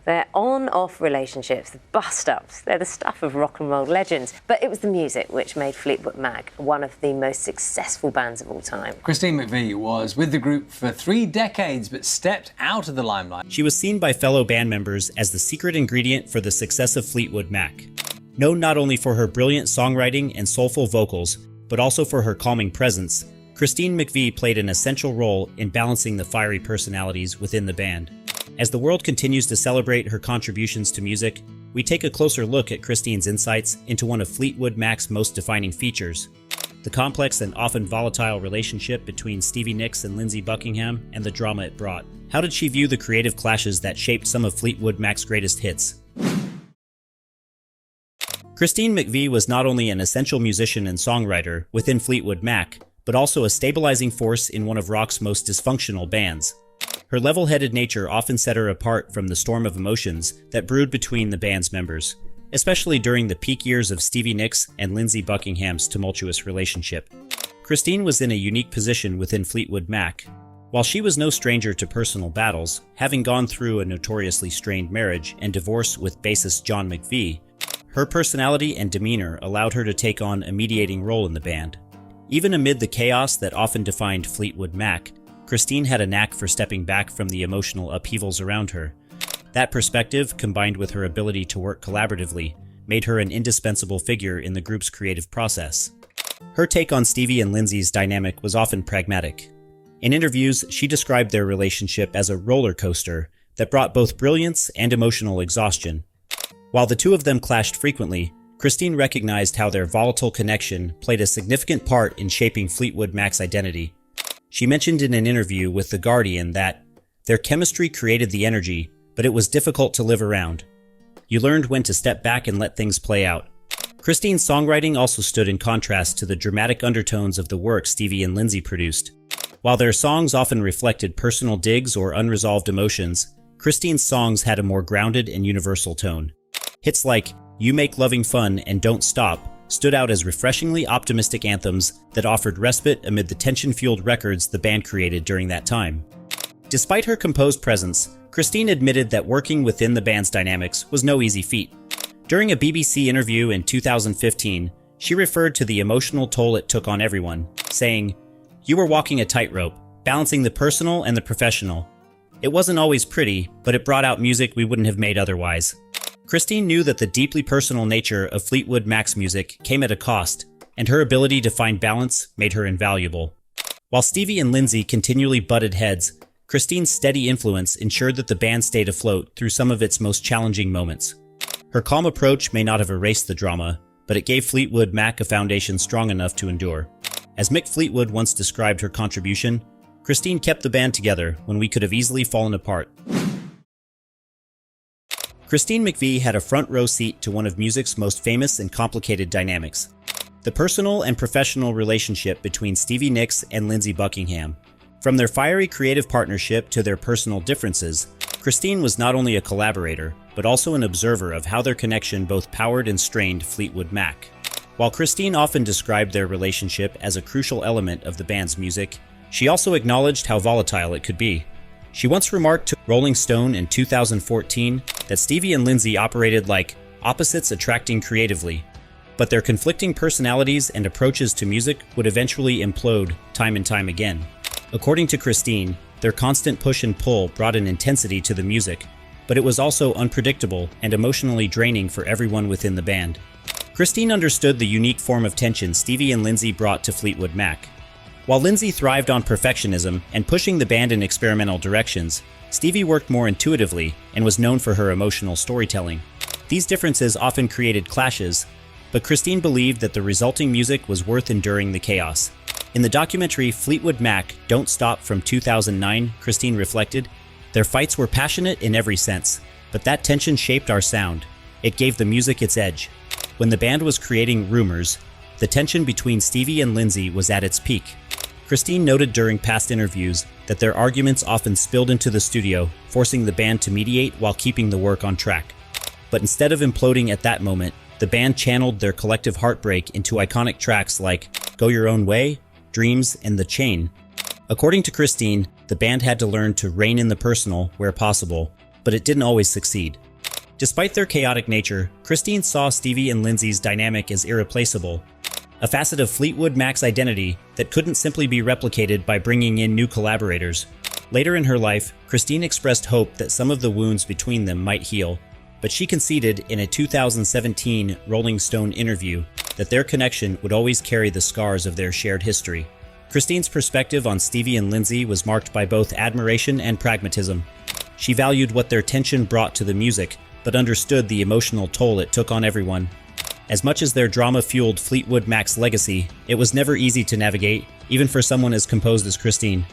Their on-off relationships, the bust-ups, they're the stuff of rock and roll legends. But it was the music which made Fleetwood Mac one of the most successful bands of all time. Christine McVie was with the group for 3 decades, but stepped out of the limelight. She was seen by fellow band members as the secret ingredient for the success of Fleetwood Mac. Known not only for her brilliant songwriting and soulful vocals, but also for her calming presence, Christine McVie played an essential role in balancing the fiery personalities within the band. As the world continues to celebrate her contributions to music, we take a closer look at Christine's insights into one of Fleetwood Mac's most defining features: the complex and often volatile relationship between Stevie Nicks and Lindsey Buckingham and the drama it brought. How did she view the creative clashes that shaped some of Fleetwood Mac's greatest hits? Christine McVie was not only an essential musician and songwriter within Fleetwood Mac, but also a stabilizing force in one of rock's most dysfunctional bands. Her level-headed nature often set her apart from the storm of emotions that brewed between the band's members, especially during the peak years of Stevie Nicks and Lindsey Buckingham's tumultuous relationship. Christine was in a unique position within Fleetwood Mac. While she was no stranger to personal battles, having gone through a notoriously strained marriage and divorce with bassist John McVie, her personality and demeanor allowed her to take on a mediating role in the band. Even amid the chaos that often defined Fleetwood Mac, Christine had a knack for stepping back from the emotional upheavals around her. That perspective, combined with her ability to work collaboratively, made her an indispensable figure in the group's creative process. Her take on Stevie and Lindsey's dynamic was often pragmatic. In interviews, she described their relationship as a roller coaster that brought both brilliance and emotional exhaustion. While the two of them clashed frequently, Christine recognized how their volatile connection played a significant part in shaping Fleetwood Mac's identity. She mentioned in an interview with The Guardian that their chemistry created the energy, but it was difficult to live around. You learned when to step back and let things play out. Christine's songwriting also stood in contrast to the dramatic undertones of the work Stevie and Lindsey produced. While their songs often reflected personal digs or unresolved emotions, Christine's songs had a more grounded and universal tone. Hits like "You Make Loving Fun" and "Don't Stop" stood out as refreshingly optimistic anthems that offered respite amid the tension-fueled records the band created during that time. Despite her composed presence, Christine admitted that working within the band's dynamics was no easy feat. During a BBC interview in 2015, she referred to the emotional toll it took on everyone, saying, "You were walking a tightrope, balancing the personal and the professional. It wasn't always pretty, but it brought out music we wouldn't have made otherwise." Christine knew that the deeply personal nature of Fleetwood Mac's music came at a cost, and her ability to find balance made her invaluable. While Stevie and Lindsey continually butted heads, Christine's steady influence ensured that the band stayed afloat through some of its most challenging moments. Her calm approach may not have erased the drama, but it gave Fleetwood Mac a foundation strong enough to endure. As Mick Fleetwood once described her contribution, "Christine kept the band together when we could have easily fallen apart." Christine McVie had a front-row seat to one of music's most famous and complicated dynamics: the personal and professional relationship between Stevie Nicks and Lindsey Buckingham. From their fiery creative partnership to their personal differences, Christine was not only a collaborator, but also an observer of how their connection both powered and strained Fleetwood Mac. While Christine often described their relationship as a crucial element of the band's music, she also acknowledged how volatile it could be. She once remarked to Rolling Stone in 2014 that Stevie and Lindsey operated like opposites attracting creatively, but their conflicting personalities and approaches to music would eventually implode time and time again. According to Christine, their constant push and pull brought an intensity to the music, but it was also unpredictable and emotionally draining for everyone within the band. Christine understood the unique form of tension Stevie and Lindsey brought to Fleetwood Mac. While Lindsey thrived on perfectionism and pushing the band in experimental directions, Stevie worked more intuitively and was known for her emotional storytelling. These differences often created clashes, but Christine believed that the resulting music was worth enduring the chaos. In the documentary Fleetwood Mac, Don't Stop from 2009, Christine reflected, "Their fights were passionate in every sense, but that tension shaped our sound. It gave the music its edge. When the band was creating Rumors, the tension between Stevie and Lindsey was at its peak." Christine noted during past interviews that their arguments often spilled into the studio, forcing the band to mediate while keeping the work on track. But instead of imploding at that moment, the band channeled their collective heartbreak into iconic tracks like Go Your Own Way, Dreams, and The Chain. According to Christine, the band had to learn to rein in the personal where possible, but it didn't always succeed. Despite their chaotic nature, Christine saw Stevie and Lindsey's dynamic as irreplaceable, a facet of Fleetwood Mac's identity that couldn't simply be replicated by bringing in new collaborators. Later in her life, Christine expressed hope that some of the wounds between them might heal, but she conceded in a 2017 Rolling Stone interview that their connection would always carry the scars of their shared history. Christine's perspective on Stevie and Lindsey was marked by both admiration and pragmatism. She valued what their tension brought to the music, but understood the emotional toll it took on everyone. As much as their drama fueled Fleetwood Mac's legacy, it was never easy to navigate, even for someone as composed as Christine.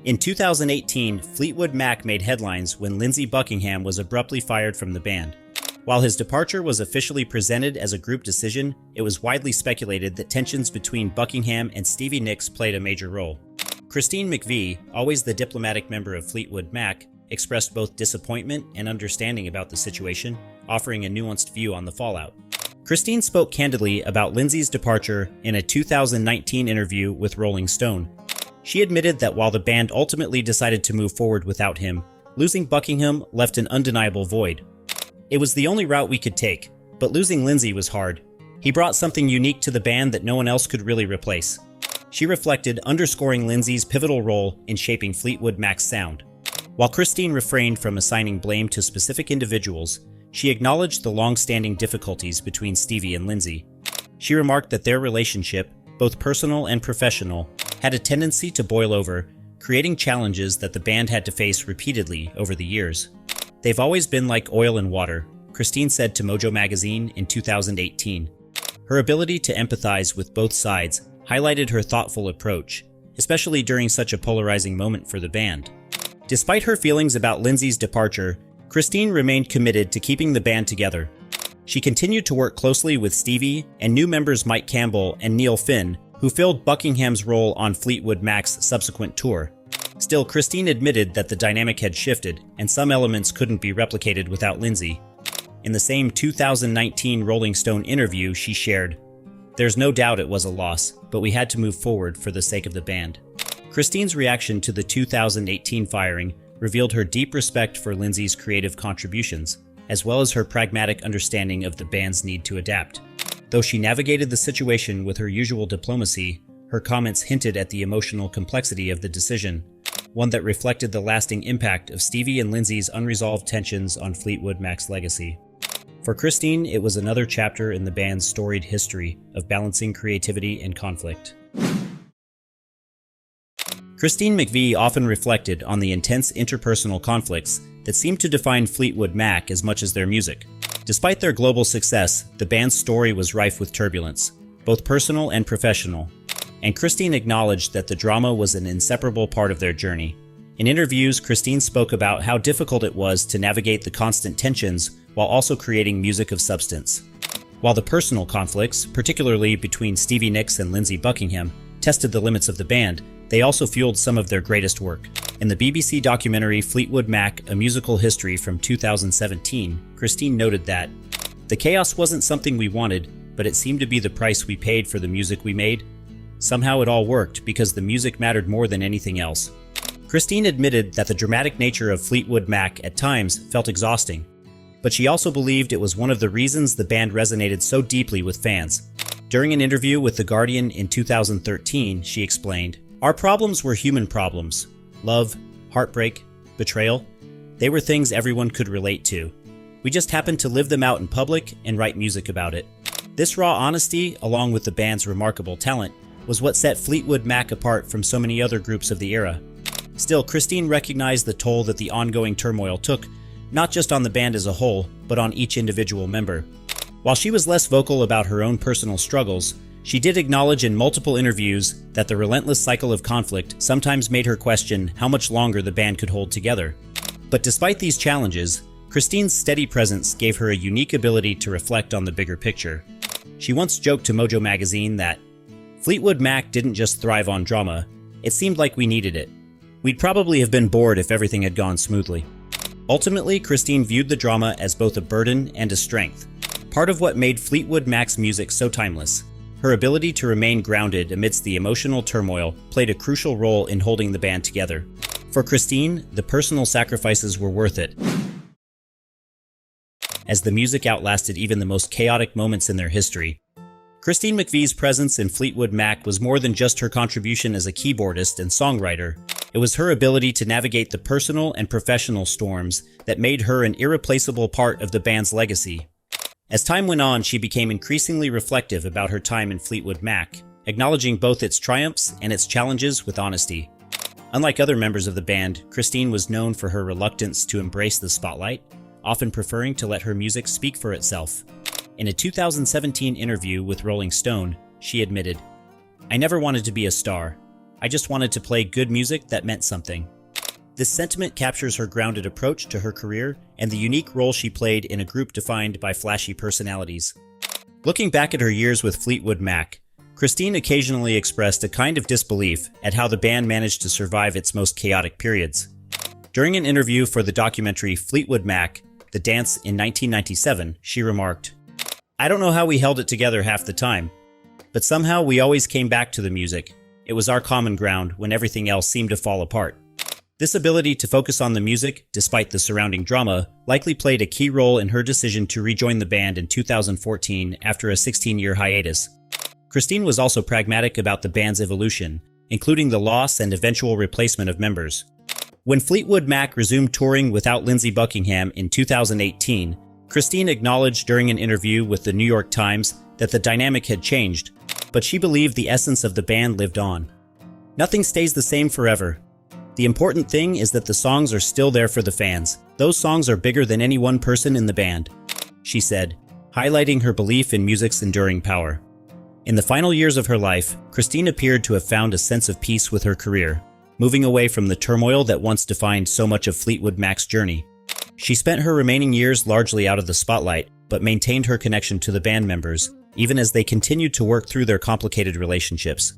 In 2018, Fleetwood Mac made headlines when Lindsey Buckingham was abruptly fired from the band. While his departure was officially presented as a group decision, it was widely speculated that tensions between Buckingham and Stevie Nicks played a major role. Christine McVie, always the diplomatic member of Fleetwood Mac, expressed both disappointment and understanding about the situation, offering a nuanced view on the fallout. Christine spoke candidly about Lindsey's departure in a 2019 interview with Rolling Stone. She admitted that while the band ultimately decided to move forward without him, losing Buckingham left an undeniable void. It was the only route we could take, but losing Lindsey was hard. He brought something unique to the band that no one else could really replace. She reflected, underscoring Lindsey's pivotal role in shaping Fleetwood Mac's sound. While Christine refrained from assigning blame to specific individuals, she acknowledged the long-standing difficulties between Stevie and Lindsey. She remarked that their relationship, both personal and professional, had a tendency to boil over, creating challenges that the band had to face repeatedly over the years. "They've always been like oil and water," Christine said to Mojo magazine in 2018. Her ability to empathize with both sides highlighted her thoughtful approach, especially during such a polarizing moment for the band. Despite her feelings about Lindsey's departure, Christine remained committed to keeping the band together. She continued to work closely with Stevie and new members Mike Campbell and Neil Finn, who filled Buckingham's role on Fleetwood Mac's subsequent tour. Still, Christine admitted that the dynamic had shifted, and some elements couldn't be replicated without Lindsey. In the same 2019 Rolling Stone interview, she shared, "There's no doubt it was a loss, but we had to move forward for the sake of the band." Christine's reaction to the 2018 firing revealed her deep respect for Lindsey's creative contributions, as well as her pragmatic understanding of the band's need to adapt. Though she navigated the situation with her usual diplomacy, her comments hinted at the emotional complexity of the decision, one that reflected the lasting impact of Stevie and Lindsey's unresolved tensions on Fleetwood Mac's legacy. For Christine, it was another chapter in the band's storied history of balancing creativity and conflict. Christine McVie often reflected on the intense interpersonal conflicts that seemed to define Fleetwood Mac as much as their music. Despite their global success, the band's story was rife with turbulence, both personal and professional, and Christine acknowledged that the drama was an inseparable part of their journey. In interviews, Christine spoke about how difficult it was to navigate the constant tensions while also creating music of substance. While the personal conflicts, particularly between Stevie Nicks and Lindsey Buckingham, tested the limits of the band, they also fueled some of their greatest work. In the BBC documentary Fleetwood Mac, A Musical History from 2017, Christine noted that, "The chaos wasn't something we wanted, but it seemed to be the price we paid for the music we made. Somehow it all worked because the music mattered more than anything else." Christine admitted that the dramatic nature of Fleetwood Mac at times felt exhausting, but she also believed it was one of the reasons the band resonated so deeply with fans. During an interview with The Guardian in 2013, she explained, "Our problems were human problems. Love, heartbreak, betrayal. They were things everyone could relate to. We just happened to live them out in public and write music about it." This raw honesty, along with the band's remarkable talent, was what set Fleetwood Mac apart from so many other groups of the era. Still, Christine recognized the toll that the ongoing turmoil took, not just on the band as a whole, but on each individual member. While she was less vocal about her own personal struggles, she did acknowledge in multiple interviews that the relentless cycle of conflict sometimes made her question how much longer the band could hold together. But despite these challenges, Christine's steady presence gave her a unique ability to reflect on the bigger picture. She once joked to Mojo magazine that, "Fleetwood Mac didn't just thrive on drama, it seemed like we needed it. We'd probably have been bored if everything had gone smoothly." Ultimately, Christine viewed the drama as both a burden and a strength, part of what made Fleetwood Mac's music so timeless. Her ability to remain grounded amidst the emotional turmoil played a crucial role in holding the band together. For Christine, the personal sacrifices were worth it, as the music outlasted even the most chaotic moments in their history. Christine McVie's presence in Fleetwood Mac was more than just her contribution as a keyboardist and songwriter. It was her ability to navigate the personal and professional storms that made her an irreplaceable part of the band's legacy. As time went on, she became increasingly reflective about her time in Fleetwood Mac, acknowledging both its triumphs and its challenges with honesty. Unlike other members of the band, Christine was known for her reluctance to embrace the spotlight, often preferring to let her music speak for itself. In a 2017 interview with Rolling Stone, she admitted, "I never wanted to be a star. I just wanted to play good music that meant something." This sentiment captures her grounded approach to her career and the unique role she played in a group defined by flashy personalities. Looking back at her years with Fleetwood Mac, Christine occasionally expressed a kind of disbelief at how the band managed to survive its most chaotic periods. During an interview for the documentary Fleetwood Mac, The Dance in 1997, she remarked, "I don't know how we held it together half the time, but somehow we always came back to the music. It was our common ground when everything else seemed to fall apart." This ability to focus on the music, despite the surrounding drama, likely played a key role in her decision to rejoin the band in 2014 after a 16-year hiatus. Christine was also pragmatic about the band's evolution, including the loss and eventual replacement of members. When Fleetwood Mac resumed touring without Lindsey Buckingham in 2018, Christine acknowledged during an interview with the New York Times that the dynamic had changed, but she believed the essence of the band lived on. "Nothing stays the same forever. The important thing is that the songs are still there for the fans. Those songs are bigger than any one person in the band," she said, highlighting her belief in music's enduring power. In the final years of her life, Christine appeared to have found a sense of peace with her career, moving away from the turmoil that once defined so much of Fleetwood Mac's journey. She spent her remaining years largely out of the spotlight, but maintained her connection to the band members, even as they continued to work through their complicated relationships.